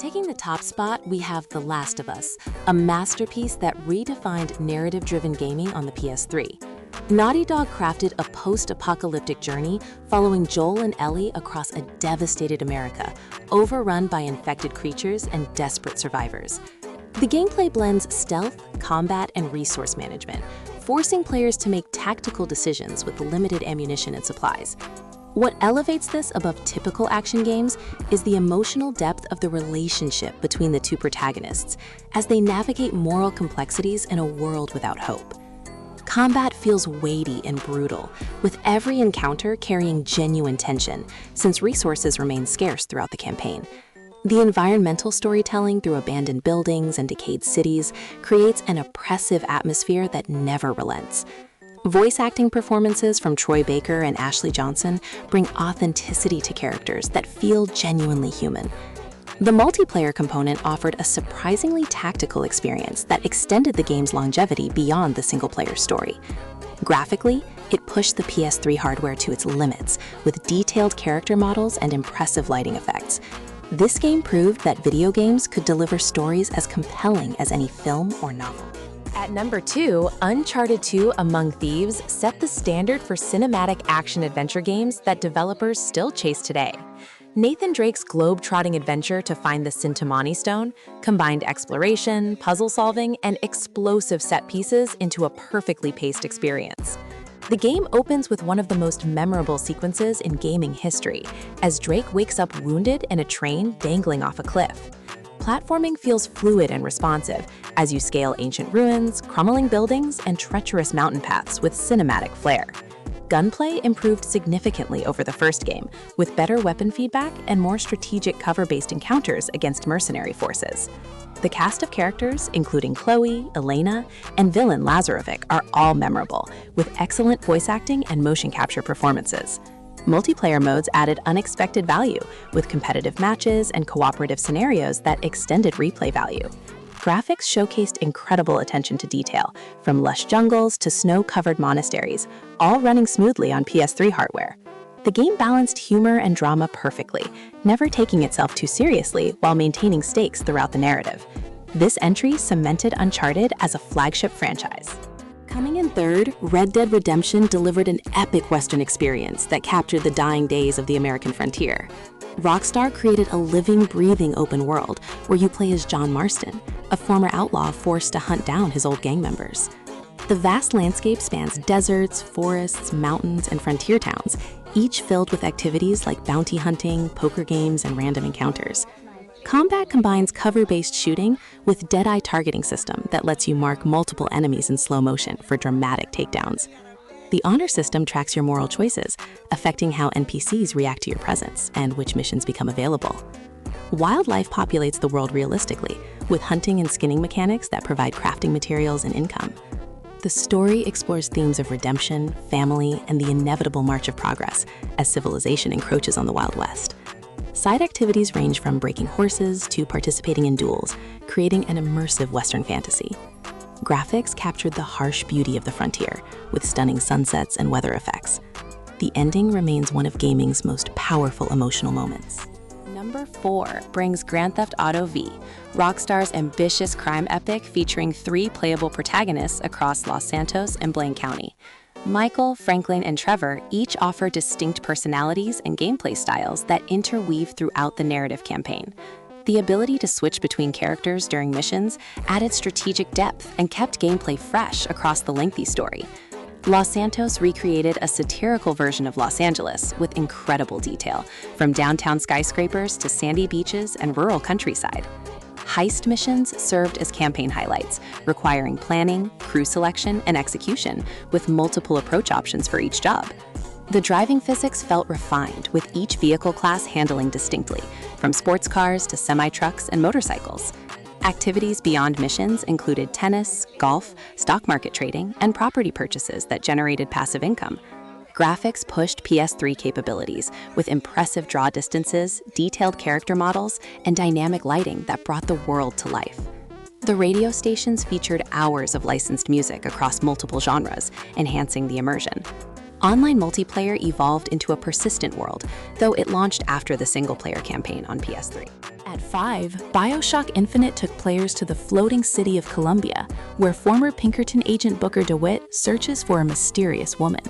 Taking the top spot, we have The Last of Us, a masterpiece that redefined narrative-driven gaming on the PS3. Naughty Dog crafted a post-apocalyptic journey following Joel and Ellie across a devastated America, overrun by infected creatures and desperate survivors. The gameplay blends stealth, combat, and resource management, forcing players to make tactical decisions with limited ammunition and supplies. What elevates this above typical action games is the emotional depth of the relationship between the two protagonists as they navigate moral complexities in a world without hope. Combat feels weighty and brutal, with every encounter carrying genuine tension, since resources remain scarce throughout the campaign. The environmental storytelling through abandoned buildings and decayed cities creates an oppressive atmosphere that never relents. Voice acting performances from Troy Baker and Ashley Johnson bring authenticity to characters that feel genuinely human. The multiplayer component offered a surprisingly tactical experience that extended the game's longevity beyond the single-player story. Graphically, it pushed the PS3 hardware to its limits, with detailed character models and impressive lighting effects. This game proved that video games could deliver stories as compelling as any film or novel. At number 2, Uncharted 2 Among Thieves set the standard for cinematic action-adventure games that developers still chase today. Nathan Drake's globe-trotting adventure to find the Sintamani Stone combined exploration, puzzle-solving, and explosive set pieces into a perfectly paced experience. The game opens with one of the most memorable sequences in gaming history, as Drake wakes up wounded in a train dangling off a cliff. Platforming feels fluid and responsive as you scale ancient ruins, crumbling buildings, and treacherous mountain paths with cinematic flair. Gunplay improved significantly over the first game, with better weapon feedback and more strategic cover-based encounters against mercenary forces. The cast of characters, including Chloe, Elena, and villain Lazarevic, are all memorable, with excellent voice acting and motion capture performances. Multiplayer modes added unexpected value, with competitive matches and cooperative scenarios that extended replay value. Graphics showcased incredible attention to detail, from lush jungles to snow-covered monasteries, all running smoothly on PS3 hardware. The game balanced humor and drama perfectly, never taking itself too seriously while maintaining stakes throughout the narrative. This entry cemented Uncharted as a flagship franchise. Coming in third, Red Dead Redemption delivered an epic Western experience that captured the dying days of the American frontier. Rockstar created a living, breathing open world where you play as John Marston, a former outlaw forced to hunt down his old gang members. The vast landscape spans deserts, forests, mountains, and frontier towns, each filled with activities like bounty hunting, poker games, and random encounters. Combat combines cover-based shooting with dead-eye targeting system that lets you mark multiple enemies in slow motion for dramatic takedowns. The honor system tracks your moral choices, affecting how NPCs react to your presence and which missions become available. Wildlife populates the world realistically, with hunting and skinning mechanics that provide crafting materials and income. The story explores themes of redemption, family, and the inevitable march of progress as civilization encroaches on the Wild West. Side activities range from breaking horses to participating in duels, creating an immersive Western fantasy. Graphics captured the harsh beauty of the frontier, with stunning sunsets and weather effects. The ending remains one of gaming's most powerful emotional moments. Number 4 brings Grand Theft Auto V, Rockstar's ambitious crime epic featuring 3 playable protagonists across Los Santos and Blaine County. Michael, Franklin, and Trevor each offer distinct personalities and gameplay styles that interweave throughout the narrative campaign. The ability to switch between characters during missions added strategic depth and kept gameplay fresh across the lengthy story. Los Santos recreated a satirical version of Los Angeles with incredible detail, from downtown skyscrapers to sandy beaches and rural countryside. Heist missions served as campaign highlights, requiring planning, crew selection, and execution, with multiple approach options for each job. The driving physics felt refined, with each vehicle class handling distinctly, from sports cars to semi-trucks and motorcycles. Activities beyond missions included tennis, golf, stock market trading, and property purchases that generated passive income. Graphics pushed PS3 capabilities with impressive draw distances, detailed character models, and dynamic lighting that brought the world to life. The radio stations featured hours of licensed music across multiple genres, enhancing the immersion. Online multiplayer evolved into a persistent world, though it launched after the single-player campaign on PS3. At 5, BioShock Infinite took players to the floating city of Columbia, where former Pinkerton agent Booker DeWitt searches for a mysterious woman.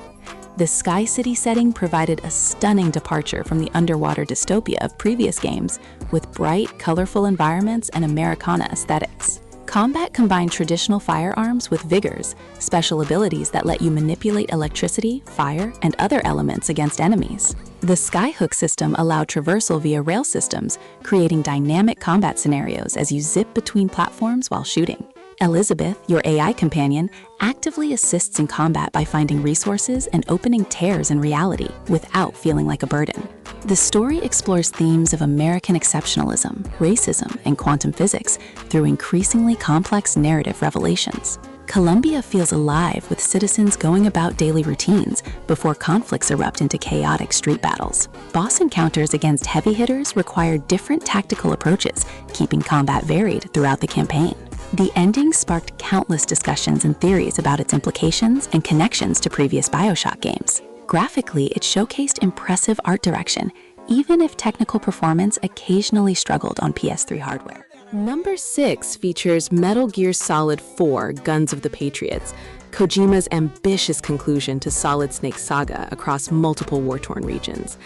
The Sky City setting provided a stunning departure from the underwater dystopia of previous games, with bright, colorful environments and Americana aesthetics. Combat combined traditional firearms with vigors, special abilities that let you manipulate electricity, fire, and other elements against enemies. The Skyhook system allowed traversal via rail systems, creating dynamic combat scenarios as you zip between platforms while shooting. Elizabeth, your AI companion, actively assists in combat by finding resources and opening tears in reality without feeling like a burden. The story explores themes of American exceptionalism, racism, and quantum physics through increasingly complex narrative revelations. Columbia feels alive with citizens going about daily routines before conflicts erupt into chaotic street battles. Boss encounters against heavy hitters require different tactical approaches, keeping combat varied throughout the campaign. The ending sparked countless discussions and theories about its implications and connections to previous BioShock games. Graphically, it showcased impressive art direction, even if technical performance occasionally struggled on PS3 hardware. Number 6 features Metal Gear Solid 4: Guns of the Patriots, Kojima's ambitious conclusion to Solid Snake's saga across multiple war-torn regions.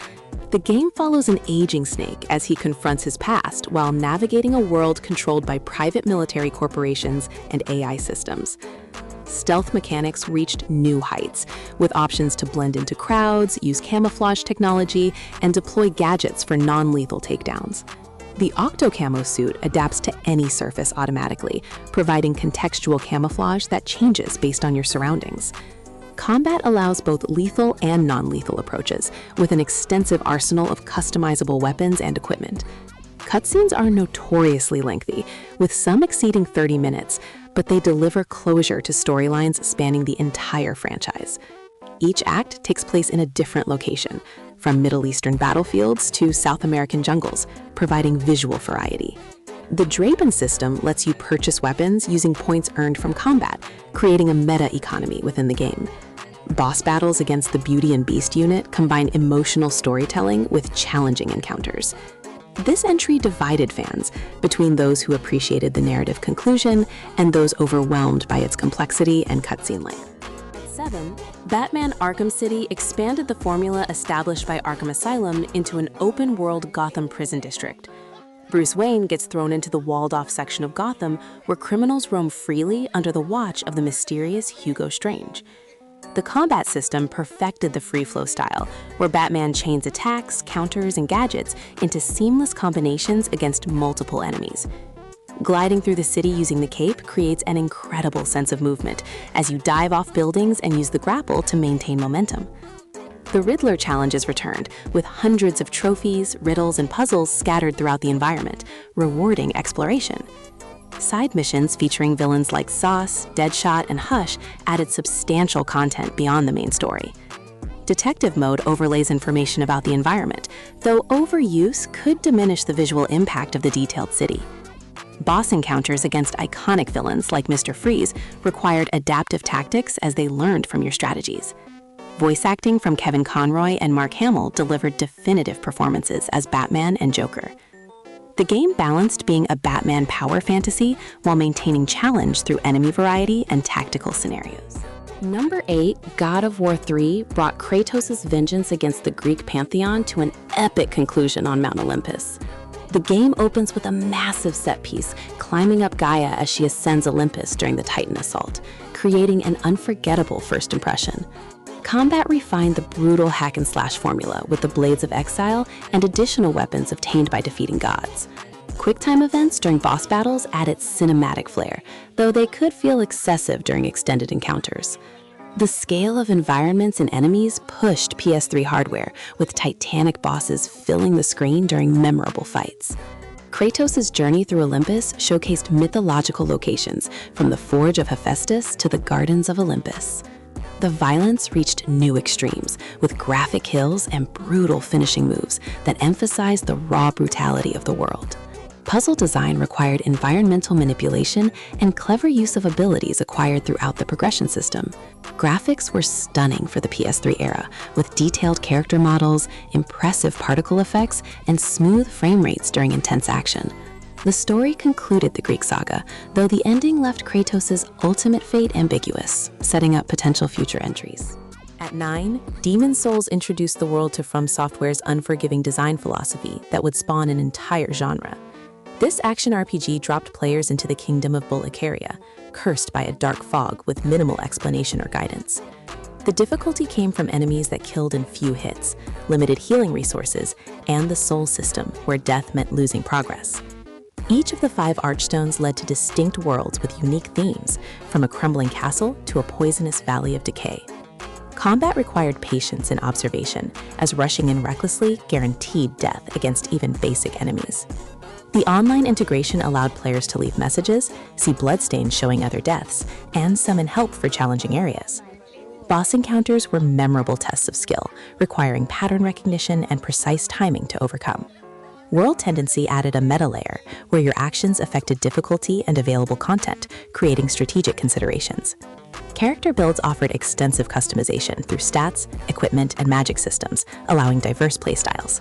The game follows an aging Snake as he confronts his past while navigating a world controlled by private military corporations and AI systems. Stealth mechanics reached new heights, with options to blend into crowds, use camouflage technology, and deploy gadgets for non-lethal takedowns. The Octo-Camo suit adapts to any surface automatically, providing contextual camouflage that changes based on your surroundings. Combat allows both lethal and non-lethal approaches, with an extensive arsenal of customizable weapons and equipment. Cutscenes are notoriously lengthy, with some exceeding 30 minutes, but they deliver closure to storylines spanning the entire franchise. Each act takes place in a different location, from Middle Eastern battlefields to South American jungles, providing visual variety. The Draben system lets you purchase weapons using points earned from combat, creating a meta economy within the game. Boss battles against the Beauty and Beast unit combine emotional storytelling with challenging encounters. This entry divided fans between those who appreciated the narrative conclusion and those overwhelmed by its complexity and cutscene length. 7. Batman Arkham City expanded the formula established by Arkham Asylum into an open-world Gotham prison district. Bruce Wayne gets thrown into the walled-off section of Gotham where criminals roam freely under the watch of the mysterious Hugo Strange. The combat system perfected the free-flow style, where Batman chains attacks, counters, and gadgets into seamless combinations against multiple enemies. Gliding through the city using the cape creates an incredible sense of movement as you dive off buildings and use the grapple to maintain momentum. The Riddler challenge is returned, with hundreds of trophies, riddles, and puzzles scattered throughout the environment, rewarding exploration. Side missions featuring villains like Sauce, Deadshot, and Hush added substantial content beyond the main story. Detective mode overlays information about the environment, though overuse could diminish the visual impact of the detailed city. Boss encounters against iconic villains like Mr. Freeze required adaptive tactics as they learned from your strategies. Voice acting from Kevin Conroy and Mark Hamill delivered definitive performances as Batman and Joker. The game balanced being a Batman power fantasy while maintaining challenge through enemy variety and tactical scenarios. Number 8, God of War 3 brought Kratos' vengeance against the Greek pantheon to an epic conclusion on Mount Olympus. The game opens with a massive set piece, climbing up Gaia as she ascends Olympus during the Titan assault, creating an unforgettable first impression. Combat refined the brutal hack-and-slash formula with the Blades of Exile and additional weapons obtained by defeating gods. Quick-time events during boss battles added cinematic flair, though they could feel excessive during extended encounters. The scale of environments and enemies pushed PS3 hardware, with titanic bosses filling the screen during memorable fights. Kratos' journey through Olympus showcased mythological locations, from the Forge of Hephaestus to the Gardens of Olympus. The violence reached new extremes, with graphic kills and brutal finishing moves that emphasized the raw brutality of the world. Puzzle design required environmental manipulation and clever use of abilities acquired throughout the progression system. Graphics were stunning for the PS3 era, with detailed character models, impressive particle effects, and smooth frame rates during intense action. The story concluded the Greek saga, though the ending left Kratos' ultimate fate ambiguous, setting up potential future entries. At 9, Demon's Souls introduced the world to From Software's unforgiving design philosophy that would spawn an entire genre. This action RPG dropped players into the kingdom of Boletaria, cursed by a dark fog with minimal explanation or guidance. The difficulty came from enemies that killed in few hits, limited healing resources, and the soul system, where death meant losing progress. Each of the 5 archstones led to distinct worlds with unique themes, from a crumbling castle to a poisonous valley of decay. Combat required patience and observation, as rushing in recklessly guaranteed death against even basic enemies. The online integration allowed players to leave messages, see bloodstains showing other deaths, and summon help for challenging areas. Boss encounters were memorable tests of skill, requiring pattern recognition and precise timing to overcome. World Tendency added a meta layer, where your actions affected difficulty and available content, creating strategic considerations. Character builds offered extensive customization through stats, equipment, and magic systems, allowing diverse playstyles.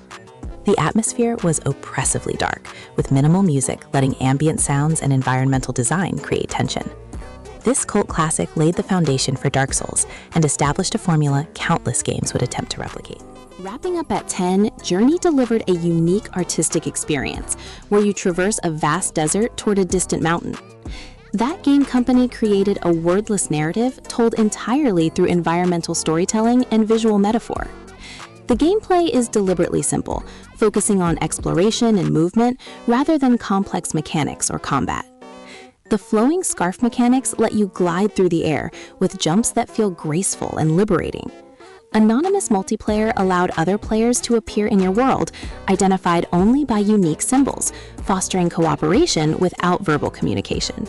The atmosphere was oppressively dark, with minimal music letting ambient sounds and environmental design create tension. This cult classic laid the foundation for Dark Souls and established a formula countless games would attempt to replicate. Wrapping up at 10, Journey delivered a unique artistic experience where you traverse a vast desert toward a distant mountain. That game company created a wordless narrative told entirely through environmental storytelling and visual metaphor. The gameplay is deliberately simple, focusing on exploration and movement rather than complex mechanics or combat. The flowing scarf mechanics let you glide through the air with jumps that feel graceful and liberating. Anonymous multiplayer allowed other players to appear in your world, identified only by unique symbols, fostering cooperation without verbal communication.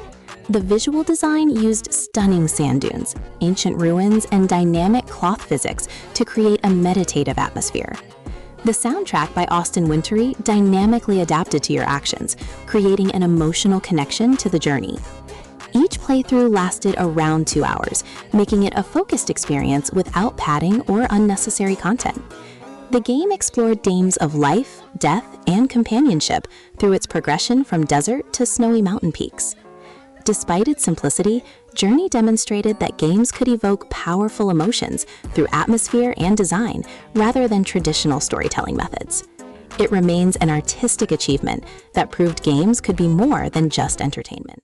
The visual design used stunning sand dunes, ancient ruins, and dynamic cloth physics to create a meditative atmosphere. The soundtrack by Austin Wintory dynamically adapted to your actions, creating an emotional connection to the journey. Each playthrough lasted around 2 hours, making it a focused experience without padding or unnecessary content. The game explored themes of life, death, and companionship through its progression from desert to snowy mountain peaks. Despite its simplicity, Journey demonstrated that games could evoke powerful emotions through atmosphere and design rather than traditional storytelling methods. It remains an artistic achievement that proved games could be more than just entertainment.